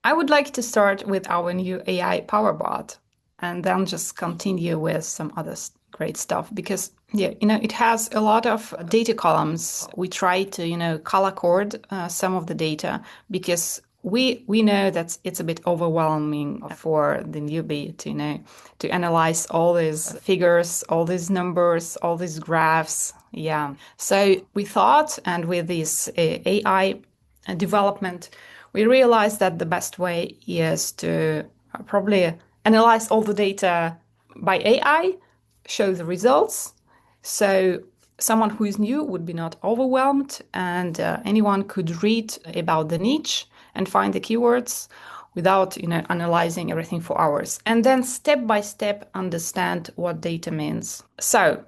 I would like to start with our new AI Powerbot and then just continue with some other great stuff because it has a lot of data columns. We try to, color code some of the data because we know that it's a bit overwhelming for the newbie to, to analyze all these figures, all these numbers, all these graphs. Yeah. So we thought, and with this AI development, we realized that the best way is to probably analyze all the data by AI, show the results. So someone who is new would be not overwhelmed, and anyone could read about the niche and find the keywords without analyzing everything for hours, and then step by step understand what data means. So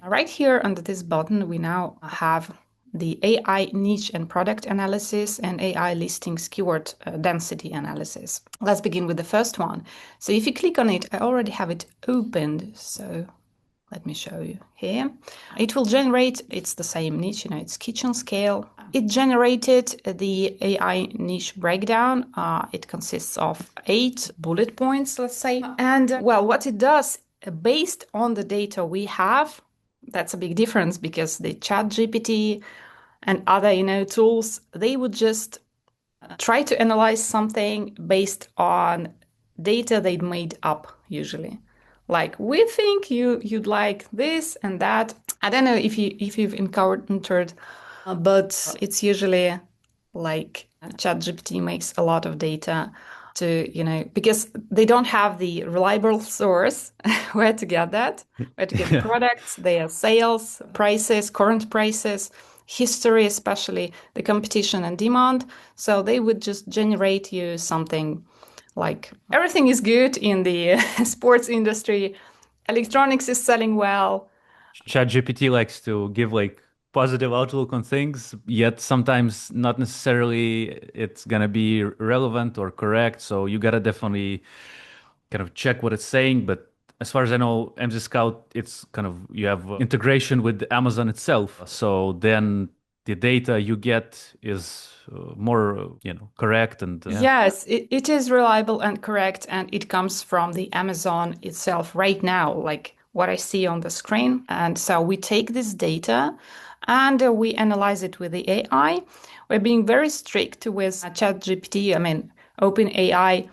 right here under this button, we now have the AI niche and product analysis and AI listings keyword density analysis. Let's begin with the first one. So if you click on it, I already have it opened. So let me show you here. It will generate, it's the same niche, it's kitchen scale. It generated the AI niche breakdown. It consists of 8 bullet points, let's say. And well, what it does, based on the data we have, that's a big difference because the ChatGPT and other, tools, they would just try to analyze something based on data they'd made up usually. Like, we think you'd like this and that. I don't know if you've encountered, but it's usually like ChatGPT makes a lot of data to, because they don't have the reliable source where to get that, where to get the products, their sales, prices, current prices, history, especially the competition and demand. So they would just generate you something like everything is good in the sports industry. Electronics is selling well. ChatGPT likes to give like positive outlook on things, yet sometimes not necessarily it's gonna be relevant or correct. So you gotta definitely kind of check what it's saying. But as far as I know, AMZScout, it's kind of you have integration with Amazon itself. So then the data you get is more, correct and Yes, it is reliable and correct, and it comes from the Amazon itself right now, like what I see on the screen. And so we take this data and we analyze it with the AI. We're being very strict with ChatGPT, OpenAI.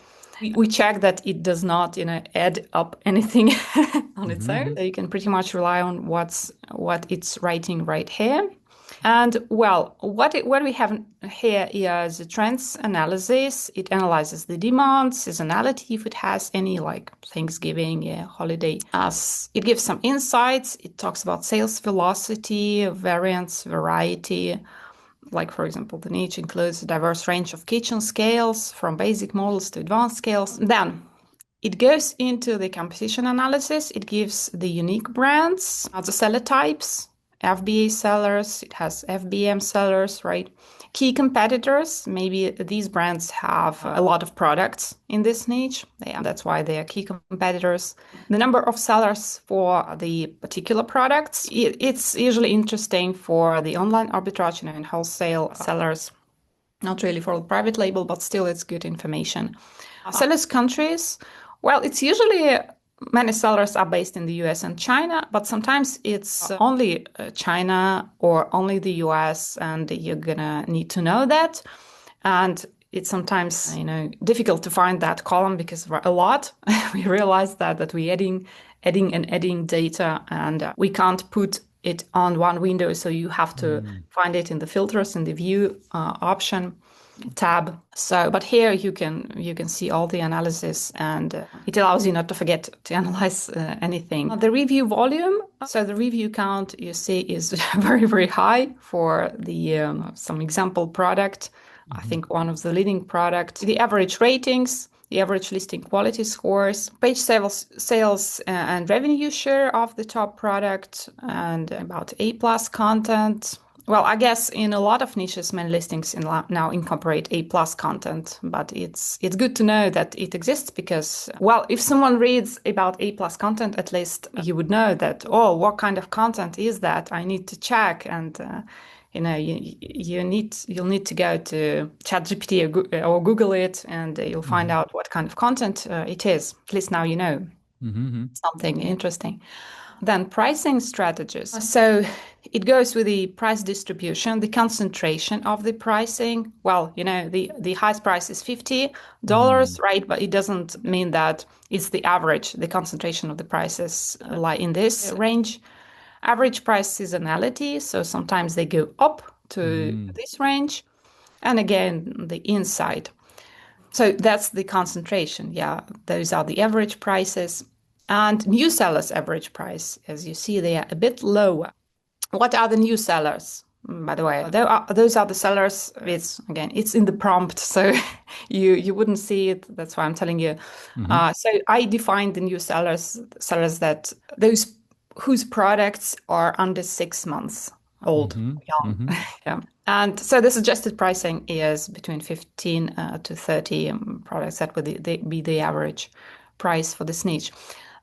We check that it does not, add up anything on its own. So you can pretty much rely on what it's writing right here. And well, what we have here is a trends analysis. It analyzes the demand, seasonality, if it has any, like Thanksgiving, holiday. It gives some insights. It talks about sales velocity, variance, variety. Like, for example, the niche includes a diverse range of kitchen scales, from basic models to advanced scales. Then it goes into the competition analysis. It gives the unique brands, the seller types, FBA sellers, it has FBM sellers, right? Key competitors, maybe these brands have a lot of products in this niche. That's why they are key competitors. The number of sellers for the particular products, it's usually interesting for the online arbitrage and wholesale sellers. Not really for the private label, but still it's good information. Sellers countries, well, it's usually many sellers are based in the US and China, but sometimes it's only China or only the US, and you're gonna need to know that. And it's sometimes, difficult to find that column because a lot. We realize that we're adding data, and we can't put it on one window, so you have to find it in the filters in the view option tab. So, but here you can see all the analysis, and it allows you not to forget to analyze anything. The review volume, so the review count you see is very, very high for the some example product. I think one of the leading products. The average ratings, the average listing quality scores, page sales and revenue share of the top product, and about A+ content. Well, I guess in a lot of niches, many listings now incorporate A+ content, but it's good to know that it exists because, well, if someone reads about A+ content, at least you would know that, oh, what kind of content is that? I need to check, and you'll need to go to ChatGPT or Google it, and you'll find Hmm. out what kind of content it is. At least now you know Hmm. something interesting. Then pricing strategies. So it goes with the price distribution, the concentration of the pricing. Well, the highest price is $50, Hmm. right? But it doesn't mean that it's the average. The concentration of the prices lie in this range. Average price seasonality. So sometimes they go up to Hmm. this range. And again, the inside. So that's the concentration. Yeah, those are the average prices. And new sellers' average price, as you see, they are a bit lower. What are the new sellers? By the way, those are the sellers. It's in the prompt, so you wouldn't see it. That's why I'm telling you. Hmm. So I define the new sellers that those whose products are under 6 months old, Hmm. young. Hmm. Yeah. And so the suggested pricing is between 15 to 30 products. That would be the average price for this niche.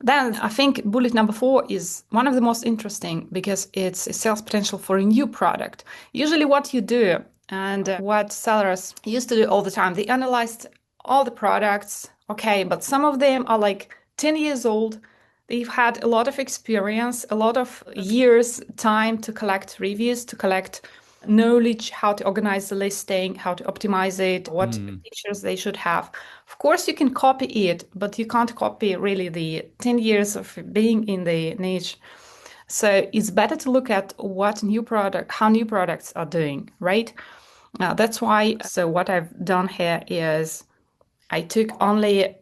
Then I think bullet number 4 is one of the most interesting because it's a sales potential for a new product. Usually, what you do and what sellers used to do all the time, they analyzed all the products. Okay, but some of them are like 10 years old. They've had a lot of experience, a lot of years' time to collect reviews, to collect knowledge, how to organize the listing, how to optimize it, what Hmm. features they should have. Of course, you can copy it, but you can't copy really the 10 years of being in the niche. So it's better to look at how new products are doing, right? That's why. So what I've done here is I took only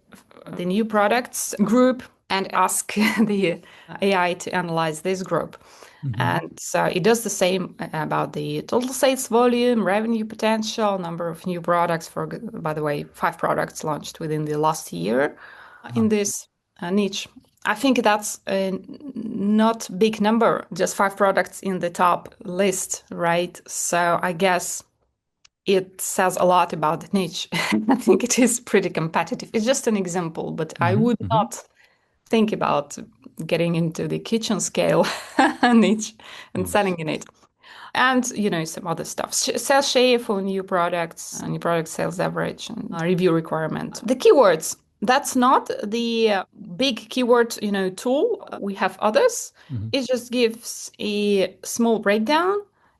the new products group and ask the AI to analyze this group. Hmm. And so it does the same about the total sales volume, revenue potential, number of new products. By the way, 5 products launched within the last year in this niche. I think that's a not big number, just 5 products in the top list, right? So I guess it says a lot about the niche. I think it is pretty competitive. It's just an example, but I Hmm. would Hmm. not think about getting into the kitchen scale niche and Yes. selling in it. And, some other stuff. Sales share for new products, new product sales average, and review requirement. The keywords. That's not the big keyword, tool. We have others. Hmm. It just gives a small breakdown.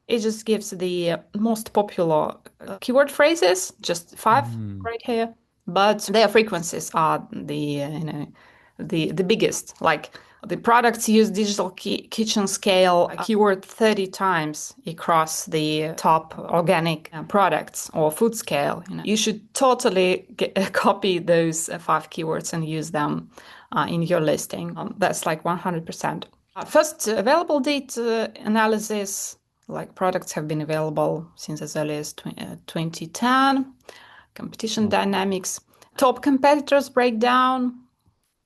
It just gives the most popular keyword phrases, just 5 Hmm. right here. But their frequencies are the biggest. Like the products use digital kitchen scale keyword 30 times across the top organic products or food scale. You should totally copy those 5 keywords and use them in your listing. That's like 100%. First available date analysis, like products have been available since as early as 2010. Competition Oh. dynamics, top competitors breakdown,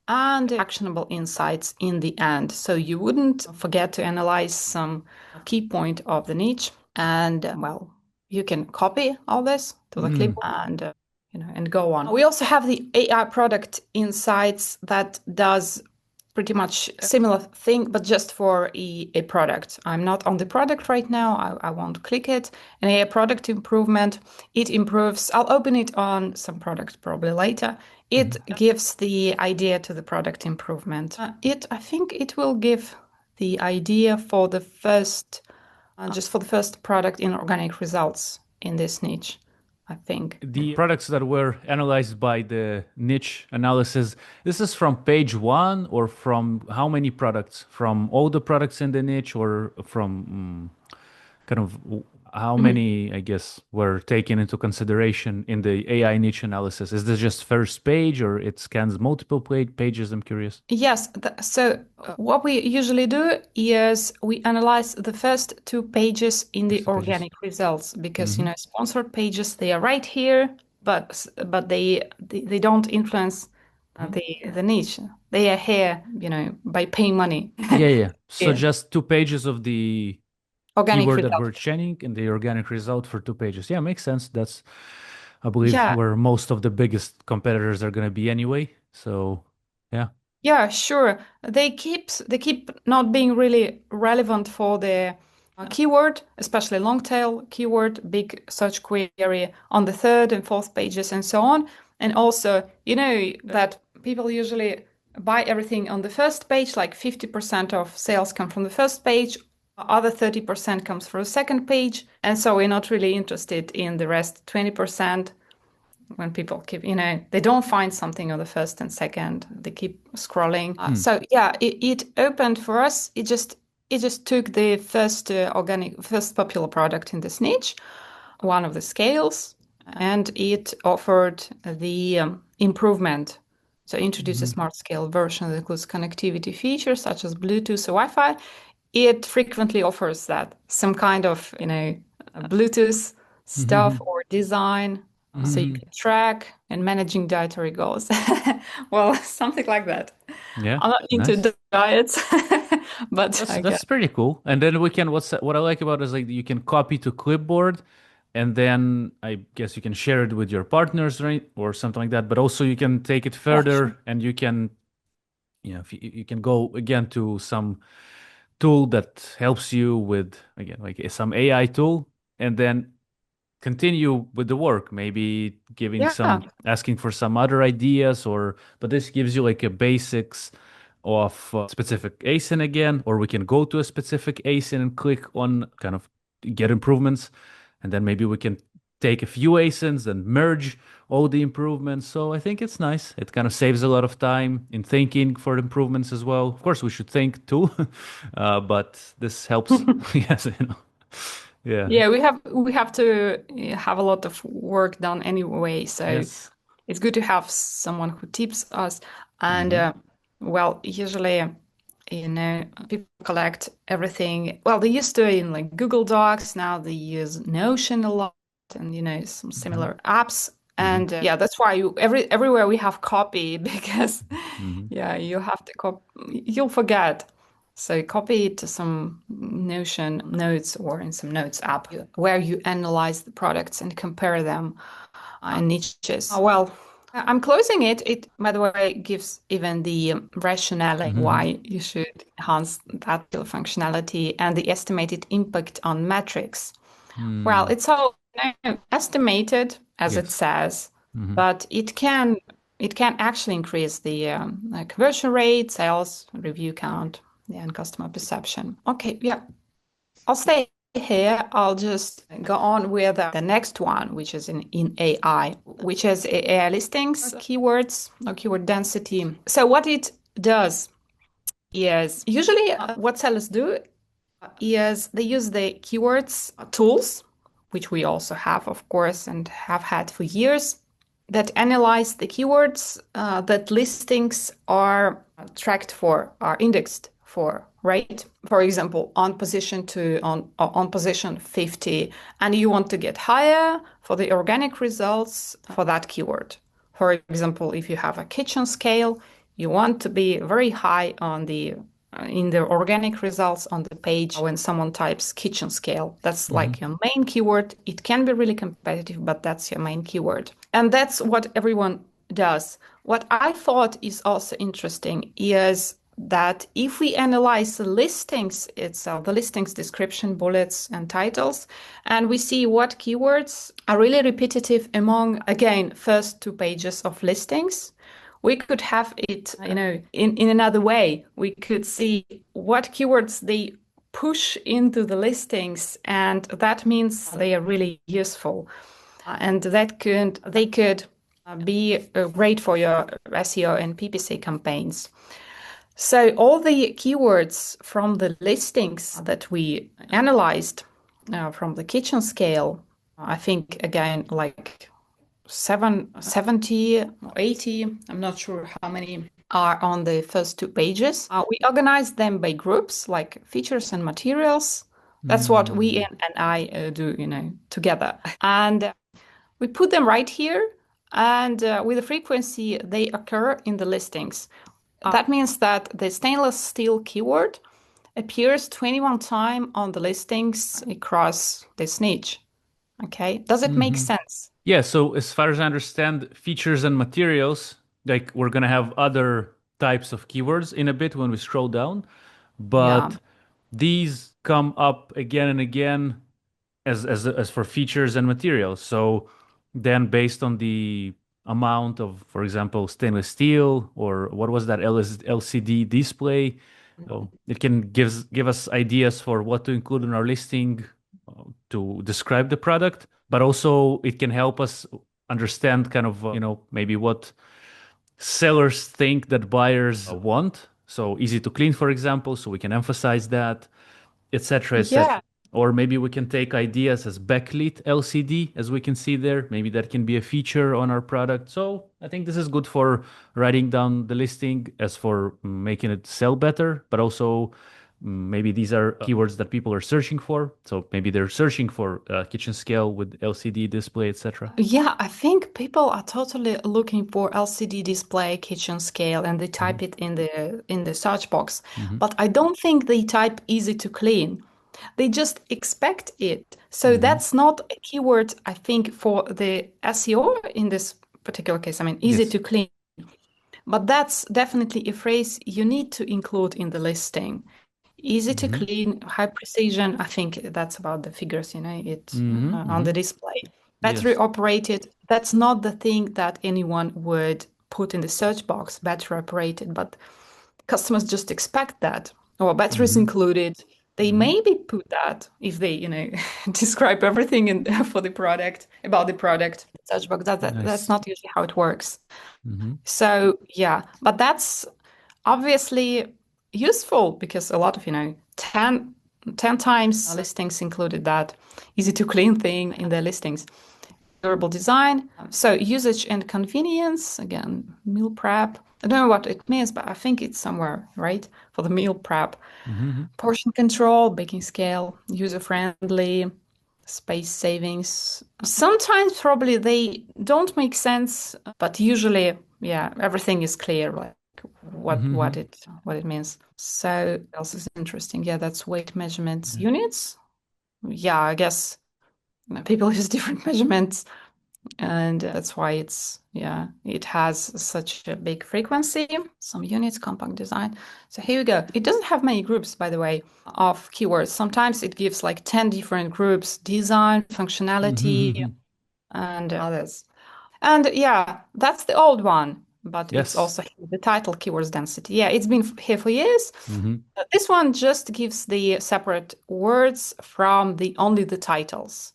and actionable insights in the end. So you wouldn't forget to analyze some key point of the niche. And well, you can copy all this to the Mm. clipboard and go on. We also have the AI product insights that does pretty much similar thing, but just for a product. I'm not on the product right now. I won't click it. And a product improvement, it improves. I'll open it on some product probably later. It Mhm. gives the idea to the product improvement. I think it will give the idea for the first, just for the first product in organic results in this niche, I think. The products that were analyzed by the niche analysis, this is from page one or from how many products? From all the products in the niche or from kind of how Mhm. many, I guess, were taken into consideration in the AI niche analysis? Is this just first page or it scans multiple pages? I'm curious. Yes. So what we usually do is we analyze the first 2 pages in the First two pages. organic results because Hmm. sponsored pages they are right here, but they don't influence the niche. They are here, by paying money. Yeah, yeah. So Yeah. just 2 pages of the Organic keyword that we're results. chaining and the organic result for 2 pages. Yeah, makes sense. That's, I believe, Yeah. where most of the biggest competitors are going to be anyway. So, yeah. Yeah, sure. They keep not being really relevant for the keyword, especially long tail keyword, big search query on the third and fourth pages and so on. And also, that people usually buy everything on the first page, like 50% of sales come from the first page, other 30% comes from the second page. And so we're not really interested in the rest 20% when people keep, they don't find something on the first and second, they keep scrolling. So yeah, it opened for us. It just took the first popular product in this niche, one of the scales, and it offered the improvement. So introduce a smart scale version that includes connectivity features such as Bluetooth or Wi-Fi. It frequently offers that some kind of, Bluetooth stuff Mm-hmm. or design, so you Mm-hmm. can track and managing dietary goals. Well, something like that. Yeah, I'm not into nice. diets, but That's I guess. that's pretty cool. And then we can what I like about it is like you can copy to clipboard, and then I guess you can share it with your partners, right, or something like that. But also you can take it Yeah, sure. further, and you can, if you can go again to some tool that helps you with, again, like some AI tool, and then continue with the work, maybe Yeah. asking for some other ideas, or but this gives you like a basics of specific ASIN again, or we can go to a specific ASIN and click on kind of get improvements, and then maybe we can take a few ASINs and merge all the improvements. So I think it's nice. It kind of saves a lot of time in thinking for improvements as well. Of course, we should think too, but this helps. Yes, yeah, Yeah, we have to have a lot of work done anyway, so yes. it's good to have someone who tips us. And Hmm. well, usually, people collect everything. Well, they used to in like Google Docs. Now they use Notion a lot, and some Hmm. similar apps. Hmm. And yeah, that's why everywhere we have copy because Hmm. yeah, you have to you'll forget. So copy it to some Notion notes or in some notes app where you analyze the products and compare them in niches. Well, I'm closing it. It, by the way, gives even the rationale Hmm. why you should enhance that functionality and the estimated impact on metrics. Well, Hmm. it's all estimated, as it Yes. says, Hmm. but it can actually increase the conversion rate, sales, review count, yeah, and customer perception. Okay, yeah, I'll stay here. I'll just go on with the next one, which is in AI, which is AI listings, keywords, or keyword density. So what it does is usually what sellers do is they use the keywords tools, which we also have, of course, and have had for years, that analyze the keywords that listings are tracked for, are indexed for, right? For example, on position 50, and you want to get higher for the organic results for that keyword. For example, if you have a kitchen scale, you want to be very high on the in the organic results on the page when someone types kitchen scale. That's Hmm. like your main keyword. It can be really competitive, but that's your main keyword. And that's what everyone does. What I thought is also interesting is that if we analyze the listings itself, the listings description, bullets, and titles, and we see what keywords are really repetitive among, again, first two pages of listings, we could have it, in another way. We could see what keywords they push into the listings, and that means they are really useful. And they could be great for your SEO and PPC campaigns. So all the keywords from the listings that we analyzed from the kitchen scale, I think again like 70 or 80, I'm not sure how many are on the first two pages. We organize them by groups like features and materials. That's what we Hmm. and I do, together. And we put them right here. And with the frequency they occur in the listings. That means that the stainless steel keyword appears 21 times on the listings across this niche. Okay, does it make Hmm. sense? Yeah, so as far as I understand, features and materials, like we're gonna have other types of keywords in a bit when we scroll down, Yeah. but these come up again and again as for features and materials. So then based on the amount of, for example, stainless steel or what was that LCD display, so it can give us ideas for what to include in our listing to describe the product, but also it can help us understand kind of, maybe what sellers think that buyers want. So easy to clean, for example, so we can emphasize that, etc., etc. Yeah. Or maybe we can take ideas as backlit LCD, as we can see there. Maybe that can be a feature on our product. So I think this is good for writing down the listing, as for making it sell better, but also maybe these are keywords that people are searching for. So maybe they're searching for kitchen scale with LCD display, etc. Yeah, I think people are totally looking for LCD display, kitchen scale, and they Hmm. type it in the search box. Hmm. But I don't think they type easy to clean. They just expect it. So Hmm. that's not a keyword, I think, for the SEO in this particular case. I mean, easy Yes. to clean. But that's definitely a phrase you need to include in the listing. Easy to Hmm. clean, high precision. I think that's about the figures, it Hmm. on Hmm. the display. Battery Yes. operated. That's not the thing that anyone would put in the search box, battery operated, but customers just expect that. Or batteries Hmm. included. They Hmm. maybe put that if they, describe everything for the product, about the product. Search box, that's Nice. not usually how it works. Hmm. So yeah, but that's obviously useful because a lot of, 10 times listings included that easy to clean thing in their listings. Durable design. So usage and convenience, again, meal prep. I don't know what it means, but I think it's somewhere, right? For the meal prep. Hmm. Portion control, baking scale, user friendly, space savings. Sometimes probably they don't make sense, but usually, yeah, everything is clear, like what Hmm. what it what it means. So what else is interesting? Yeah, that's weight measurements Yeah. units. Yeah, I guess people use different measurements, and that's why it has such a big frequency. Some units, compact design. So here we go. It doesn't have many groups, by the way, of keywords. Sometimes it gives like 10 different groups: design, functionality, Hmm. and others. And yeah, that's the old one, but it's Yes. also the title, keywords density. Yeah, it's been here for years. Hmm. This one just gives the separate words from the only the titles.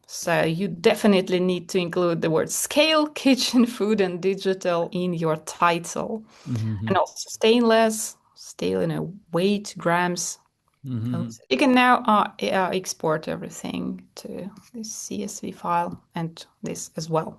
So you definitely need to include the word scale, kitchen, food, and digital in your title. Hmm. And also stainless, steel, weight, grams. Hmm. You can now export everything to this CSV file and this as well.